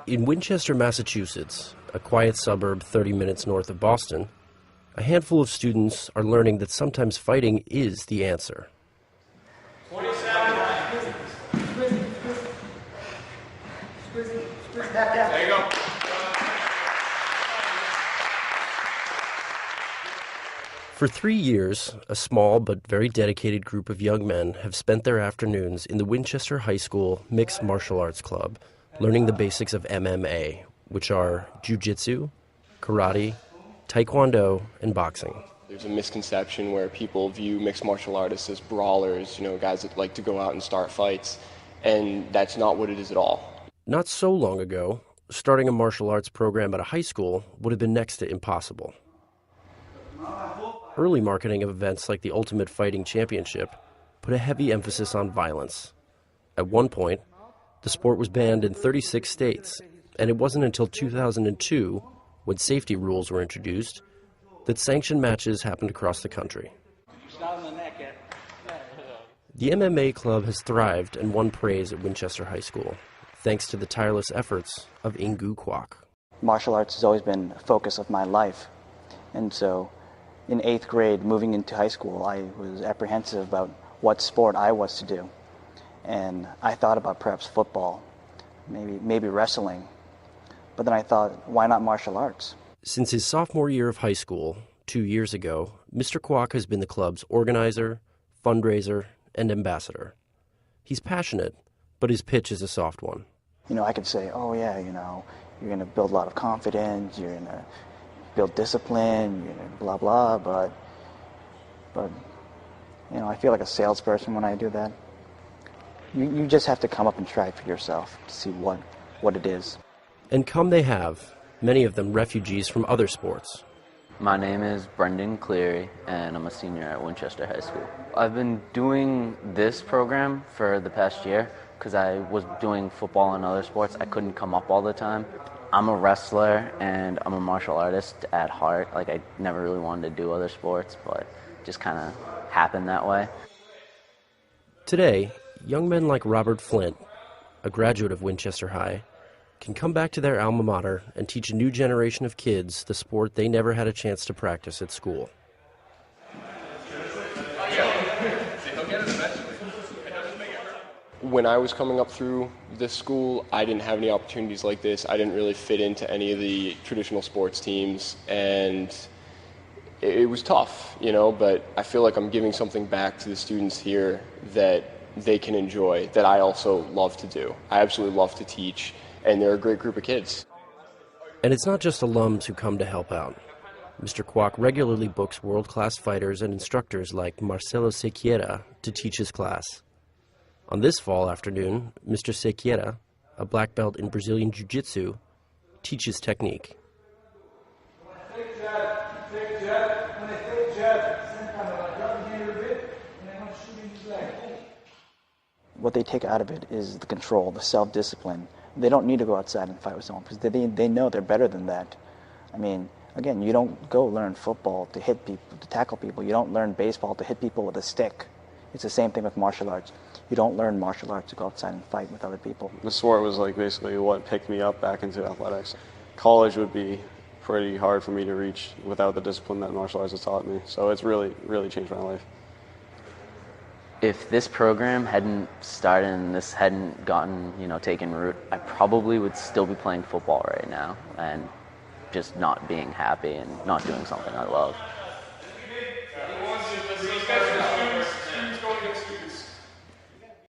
In Winchester, Massachusetts, a quiet suburb 30 minutes north of Boston, a handful of students are learning that sometimes fighting is the answer. 27. There you go. For 3 years, a small but very dedicated group of young men have spent their afternoons in the Winchester High School Mixed Martial Arts Club, learning the basics of MMA, which are jiu-jitsu, karate, taekwondo, and boxing. There's a misconception where people view mixed martial artists as brawlers, guys that like to go out and start fights, and that's not what it is at all. Not so long ago, starting a martial arts program at a high school would have been next to impossible. Early marketing of events like the Ultimate Fighting Championship put a heavy emphasis on violence. At one point, the sport was banned in 36 states, and it wasn't until 2002, when safety rules were introduced, that sanctioned matches happened across the country. The MMA club has thrived and won praise at Winchester High School, thanks to the tireless efforts of Ingu Kwok. Martial arts has always been a focus of my life, and so in 8th grade, moving into high school, I was apprehensive about what sport I was to do. And I thought about perhaps football, maybe wrestling. But then I thought, why not martial arts? Since his sophomore year of high school, 2 years ago, Mr. Kwok has been the club's organizer, fundraiser, and ambassador. He's passionate, but his pitch is a soft one. I could say, oh yeah, you're going to build a lot of confidence, you're going to build discipline, blah, blah, but I feel like a salesperson when I do that. You just have to come up and try it for yourself to see what it is. And come they have, many of them refugees from other sports. My name is Brendan Cleary, and I'm a senior at Winchester High School. I've been doing this program for the past year because I was doing football and other sports. I couldn't come up all the time. I'm a wrestler and I'm a martial artist at heart. I never really wanted to do other sports, but it just kind of happened that way. Today, young men like Robert Flint, a graduate of Winchester High, can come back to their alma mater and teach a new generation of kids the sport they never had a chance to practice at school. When I was coming up through this school, I didn't have any opportunities like this. I didn't really fit into any of the traditional sports teams, and it was tough, but I feel like I'm giving something back to the students here that they can enjoy, that I also love to do. I absolutely love to teach, and they're a great group of kids. And it's not just alums who come to help out. Mr. Kwok regularly books world-class fighters and instructors like Marcelo Sequeira to teach his class. On this fall afternoon, Mr. Sequeira, a black belt in Brazilian Jiu-Jitsu, teaches technique. What they take out of it is the control, the self-discipline. They don't need to go outside and fight with someone because they know they're better than that. Again, you don't go learn football to hit people, to tackle people. You don't learn baseball to hit people with a stick. It's the same thing with martial arts. You don't learn martial arts to go outside and fight with other people. The sport was basically what picked me up back into athletics. College would be pretty hard for me to reach without the discipline that martial arts has taught me. So it's really, really changed my life. If this program hadn't started and this hadn't gotten, taken root, I probably would still be playing football right now and just not being happy and not doing something I love.